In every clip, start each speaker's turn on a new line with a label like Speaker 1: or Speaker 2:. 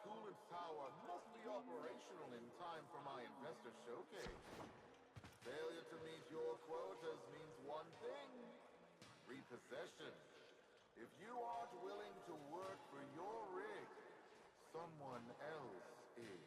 Speaker 1: coolant tower must be operational in time for my investor showcase. Failure to meet your quotas means one thing: repossession. If you aren't willing to work for your rig, someone else is.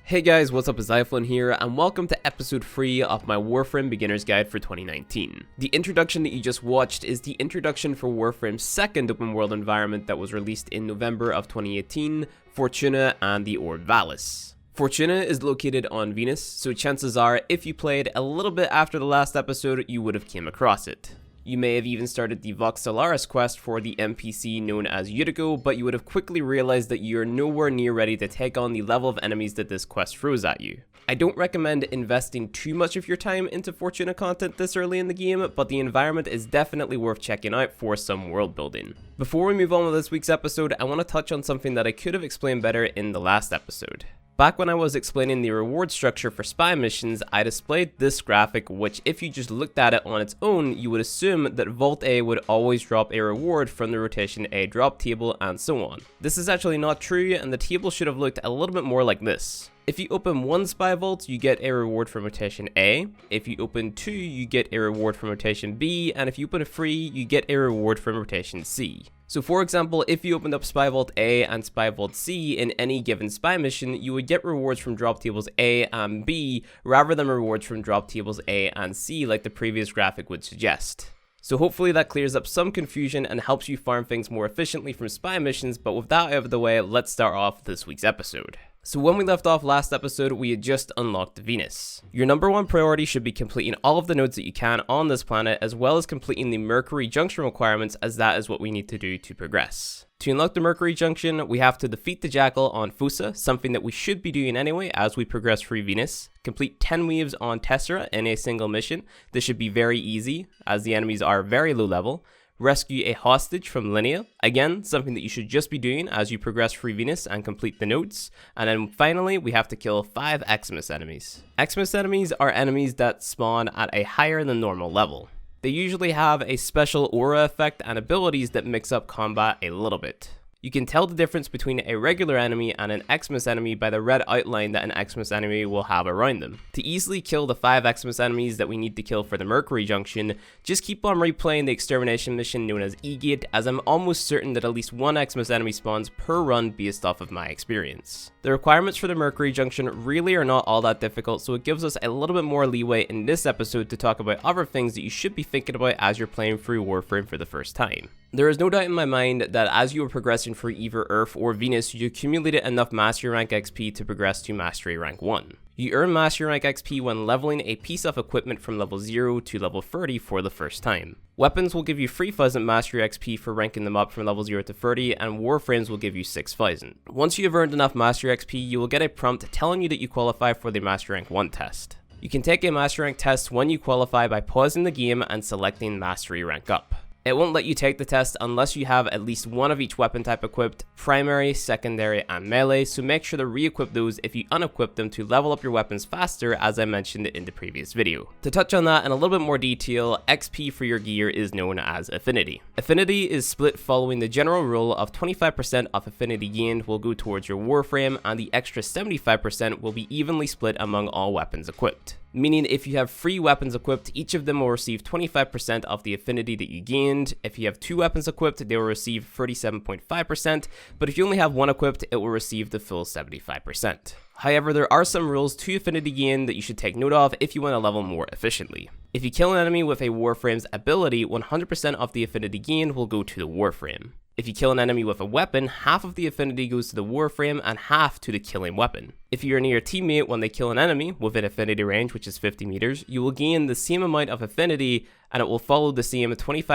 Speaker 2: Hey guys, what's up, it's Zyphon here, and welcome to episode 3 of my Warframe Beginner's Guide for 2019. The introduction that you just watched is the introduction for Warframe's second open world environment that was released in November of 2018, Fortuna and the Orb Valis. Fortuna is located on Venus, so chances are if you played a little bit after the last episode, you would have came across it. You may have even started the Vox Solaris quest for the NPC known as Utigo, but you would have quickly realized that you're nowhere near ready to take on the level of enemies that this quest throws at you. I don't recommend investing too much of your time into Fortuna content this early in the game, but the environment is definitely worth checking out for some world building. Before we move on with this week's episode, I want to touch on something that I could have explained better in the last episode. Back when I was explaining the reward structure for spy missions, I displayed this graphic, which if you just looked at it on its own, you would assume that Vault A would always drop a reward from the Rotation A drop table and so on. This is actually not true, and the table should have looked a little bit more like this. If you open one spy vault, you get a reward from rotation A. If you open 2, you get a reward from rotation B, and if you open 3, you get a reward from rotation C. So for example, if you opened up Spy Vault A and Spy Vault C in any given spy mission, you would get rewards from drop tables A and B rather than rewards from drop tables A and C like the previous graphic would suggest. So hopefully that clears up some confusion and helps you farm things more efficiently from spy missions, but with that out of the way, let's start off this week's episode. So when we left off last episode, we had just unlocked Venus. Your number one priority should be completing all of the nodes that you can on this planet, as well as completing the Mercury Junction requirements, as that is what we need to do to progress. To unlock the Mercury Junction, we have to defeat the Jackal on Fossa, something that we should be doing anyway as we progress through Venus. Complete 10 waves on Tessera in a single mission. This should be very easy, as the enemies are very low level. Rescue a hostage from Linnea, again, something that you should just be doing as you progress through Venus and complete the nodes. And then finally, we have to kill 5 Xmas enemies. Xmas enemies are enemies that spawn at a higher than normal level. They usually have a special aura effect and abilities that mix up combat a little bit. You can tell the difference between a regular enemy and an Xmas enemy by the red outline that an Xmas enemy will have around them. To easily kill the 5 Xmas enemies that we need to kill for the Mercury Junction, just keep on replaying the extermination mission known as E-Gate, as I'm almost certain that at least 1 Xmas enemy spawns per run based off of my experience. The requirements for the Mercury Junction really are not all that difficult, so it gives us a little bit more leeway in this episode to talk about other things that you should be thinking about as you're playing through Warframe for the first time. There is no doubt in my mind that as you are progressing through either Earth or Venus, you accumulated enough Mastery Rank XP to progress to Mastery Rank 1. You earn Mastery Rank XP when leveling a piece of equipment from level 0 to level 30 for the first time. Weapons will give you 3000 Mastery XP for ranking them up from level 0 to 30, and Warframes will give you 6000. Once you have earned enough Mastery XP, you will get a prompt telling you that you qualify for the Mastery Rank 1 test. You can take a Mastery Rank test when you qualify by pausing the game and selecting Mastery Rank Up. It won't let you take the test unless you have at least one of each weapon type equipped, primary, secondary, and melee, so make sure to re-equip those if you unequip them to level up your weapons faster, as I mentioned in the previous video. To touch on that in a little bit more detail, XP for your gear is known as Affinity. Affinity is split following the general rule of 25% of Affinity gained will go towards your Warframe, and the extra 75% will be evenly split among all weapons equipped. Meaning if you have 3 weapons equipped, each of them will receive 25% of the affinity that you gained. If you have 2 weapons equipped, they will receive 37.5%, but if you only have 1 equipped, it will receive the full 75%. However, there are some rules to affinity gain that you should take note of if you want to level more efficiently. If you kill an enemy with a Warframe's ability, 100% of the affinity gain will go to the Warframe. If you kill an enemy with a weapon, half of the affinity goes to the Warframe and half to the killing weapon. If you're near a teammate when they kill an enemy within affinity range, which is 50 meters, you will gain the same amount of affinity, and it will follow the same 25%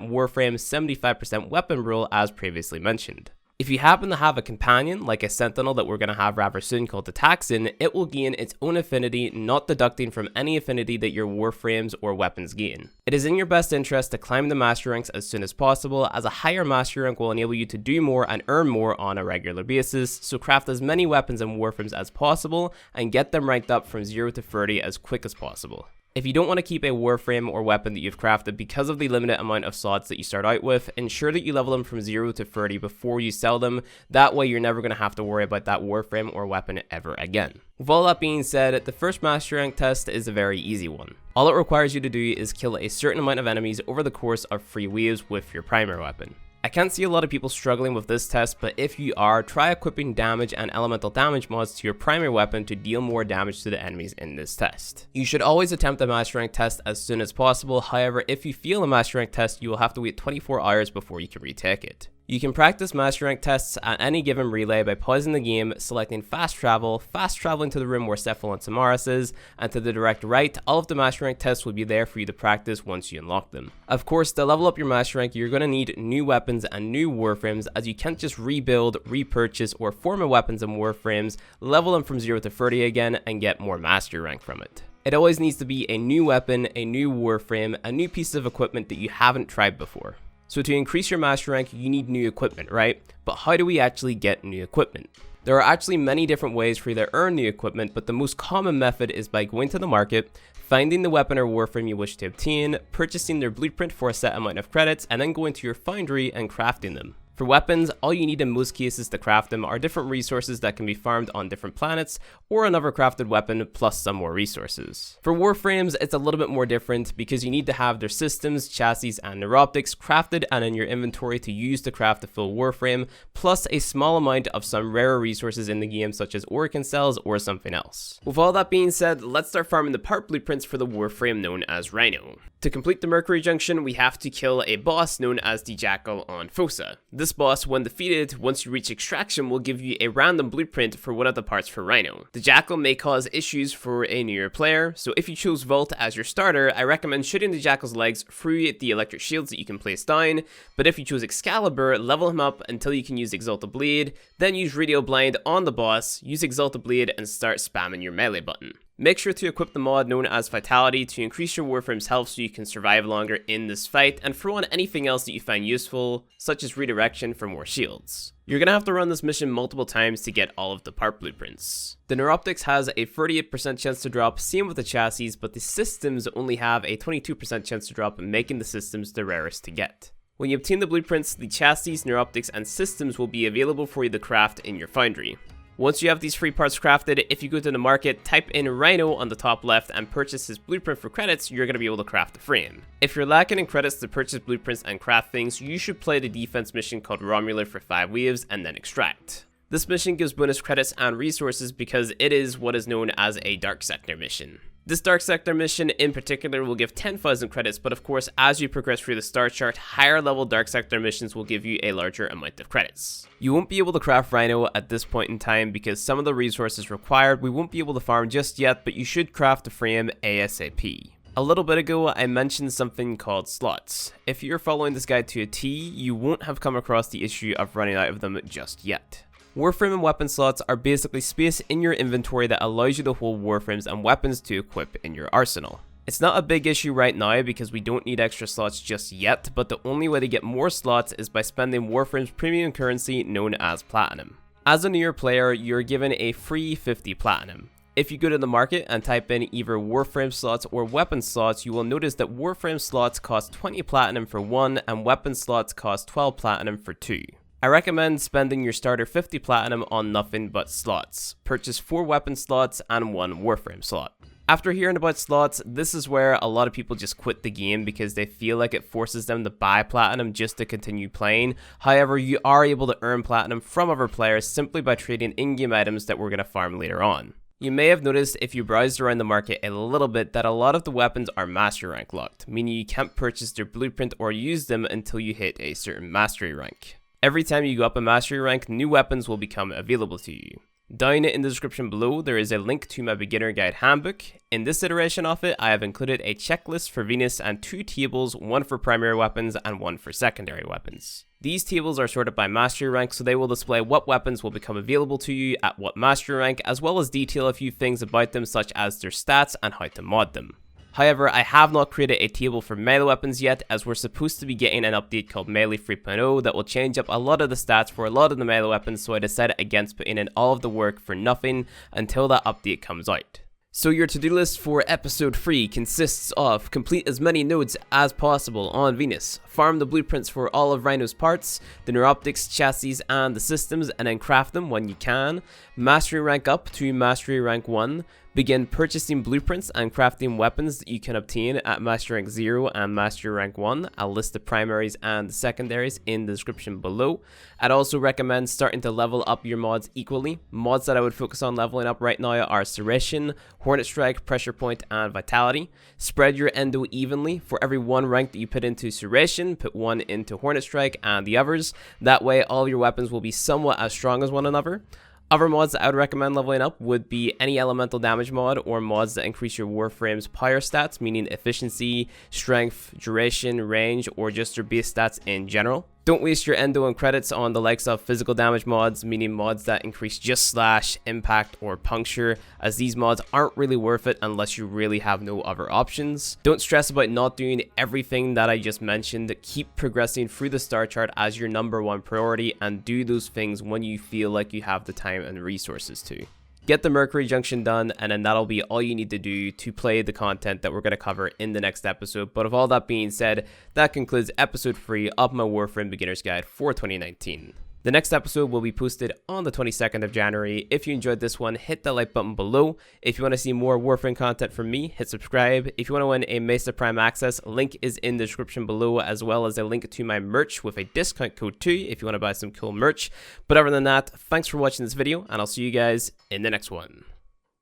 Speaker 2: Warframe, 75% weapon rule as previously mentioned. If you happen to have a companion, like a sentinel that we're going to have rather soon called the Taxon, it will gain its own affinity, not deducting from any affinity that your warframes or weapons gain. It is in your best interest to climb the master ranks as soon as possible, as a higher master rank will enable you to do more and earn more on a regular basis, so craft as many weapons and warframes as possible, and get them ranked up from 0 to 30 as quick as possible. If you don't want to keep a Warframe or weapon that you've crafted because of the limited amount of slots that you start out with, ensure that you level them from 0 to 30 before you sell them. That way you're never going to have to worry about that Warframe or weapon ever again. With all that being said, the first Master Rank test is a very easy one. All it requires you to do is kill a certain amount of enemies over the course of 3 waves with your primary weapon. I can't see a lot of people struggling with this test, but if you are, try equipping damage and elemental damage mods to your primary weapon to deal more damage to the enemies in this test. You should always attempt a Master Rank test as soon as possible. However, if you fail a Master Rank test, you will have to wait 24 hours before you can retake it. You can practice Master Rank tests at any given relay by pausing the game, selecting fast traveling to the room where Cephal and Samaras is, and to the direct right, all of the Master Rank tests will be there for you to practice once you unlock them. Of course, to level up your Master Rank, you're going to need new weapons and new Warframes, as you can't just rebuild, repurchase, or form weapons and Warframes, level them from 0 to 30 again, and get more Master Rank from it. It always needs to be a new weapon, a new Warframe, a new piece of equipment that you haven't tried before. So to increase your Master Rank, you need new equipment, right? But how do we actually get new equipment? There are actually many different ways for you to earn new equipment, but the most common method is by going to the market, finding the weapon or Warframe you wish to obtain, purchasing their blueprint for a set amount of credits, and then going to your foundry and crafting them. For weapons, all you need in most cases to craft them are different resources that can be farmed on different planets, or another crafted weapon plus some more resources. For Warframes, it's a little bit more different because you need to have their systems, chassis, and neuroptics crafted and in your inventory to use to craft a full Warframe, plus a small amount of some rarer resources in the game such as Oricon cells or something else. With all that being said, let's start farming the part blueprints for the Warframe known as Rhino. To complete the Mercury Junction, we have to kill a boss known as the Jackal on Fossa. This boss, when defeated, once you reach extraction, will give you a random blueprint for one of the parts for Rhino. The Jackal may cause issues for a newer player, so if you choose Volt as your starter, I recommend shooting the Jackal's legs through the electric shields that you can place down, but if you choose Excalibur, level him up until you can use Exalted Blade, then use Radio Blind on the boss, use Exalted Blade, and start spamming your melee button. Make sure to equip the mod known as Vitality to increase your Warframe's health so you can survive longer in this fight, and throw on anything else that you find useful, such as Redirection for more shields. You're gonna have to run this mission multiple times to get all of the part blueprints. The Neuroptics has a 38% chance to drop, same with the chassis, but the systems only have a 22% chance to drop, making the systems the rarest to get. When you obtain the blueprints, the chassis, Neuroptics, and systems will be available for you to craft in your foundry. Once you have these 3 parts crafted, if you go to the market, type in Rhino on the top left and purchase his blueprint for credits, you're going to be able to craft the frame. If you're lacking in credits to purchase blueprints and craft things, you should play the defense mission called Romular for 5 waves and then extract. This mission gives bonus credits and resources because it is what is known as a Dark Sector mission. This Dark Sector mission in particular will give 10,000 credits, but of course as you progress through the star chart, higher level Dark Sector missions will give you a larger amount of credits. You won't be able to craft Rhino at this point in time because some of the resources required we won't be able to farm just yet, but you should craft the frame ASAP. A little bit ago, I mentioned something called slots. If you're following this guide to a T, you won't have come across the issue of running out of them just yet. Warframe and weapon slots are basically space in your inventory that allows you to hold Warframes and weapons to equip in your arsenal. It's not a big issue right now because we don't need extra slots just yet, but the only way to get more slots is by spending Warframe's premium currency known as Platinum. As a newer player, you're given a free 50 Platinum. If you go to the market and type in either Warframe slots or weapon slots, you will notice that Warframe slots cost 20 Platinum for 1 and weapon slots cost 12 Platinum for 2. I recommend spending your starter 50 Platinum on nothing but slots. Purchase 4 weapon slots and 1 Warframe slot. After hearing about slots, this is where a lot of people just quit the game because they feel like it forces them to buy Platinum just to continue playing. However, you are able to earn Platinum from other players simply by trading in-game items that we're going to farm later on. You may have noticed if you browsed around the market a little bit that a lot of the weapons are Master Rank locked, meaning you can't purchase their blueprint or use them until you hit a certain Mastery rank. Every time you go up a Mastery rank, new weapons will become available to you. Down in the description below, there is a link to my beginner guide handbook. In this iteration of it, I have included a checklist for Venus and 2 tables, one for primary weapons and one for secondary weapons. These tables are sorted by Mastery rank, so they will display what weapons will become available to you at what Mastery rank, as well as detail a few things about them such as their stats and how to mod them. However, I have not created a table for melee weapons yet, as we're supposed to be getting an update called Melee 3.0 that will change up a lot of the stats for a lot of the melee weapons, so I decided against putting in all of the work for nothing until that update comes out. So your to-do list for episode 3 consists of complete as many nodes as possible on Venus, farm the blueprints for all of Rhino's parts, the neuroptics, chassis, and the systems, and then craft them when you can, mastery rank up to mastery rank 1, begin purchasing blueprints and crafting weapons that you can obtain at mastery rank 0 and mastery rank 1. I'll list the primaries and the secondaries in the description below. I'd also recommend starting to level up your mods equally. Mods that I would focus on leveling up right now are Serration, Hornet Strike, Pressure Point, and Vitality. Spread your endo evenly. For every one rank that you put into Serration, put one into Hornet Strike and the others. That way all your weapons will be somewhat as strong as one another. Other mods that I would recommend leveling up would be any elemental damage mod or mods that increase your Warframe's power stats, meaning efficiency, strength, duration, range, or just your base stats in general. Don't waste your endo and credits on the likes of physical damage mods, meaning mods that increase just slash, impact, or puncture, as these mods aren't really worth it unless you really have no other options. Don't stress about not doing everything that I just mentioned. Keep progressing through the star chart as your #1 priority, and do those things when you feel like you have the time and resources to. Get the Mercury Junction done, and then that'll be all you need to do to play the content that we're going to cover in the next episode. But with all that being said, that concludes episode 3 of my Warframe Beginner's Guide for 2019. The next episode will be posted on the 22nd of January. If you enjoyed this one, hit the like button below. If you want to see more Warframe content from me, hit subscribe. If you want to win a Mesa Prime access, link is in the description below, as well as a link to my merch with a discount code too if you want to buy some cool merch. But other than that, thanks for watching this video, and I'll see you guys in the next one.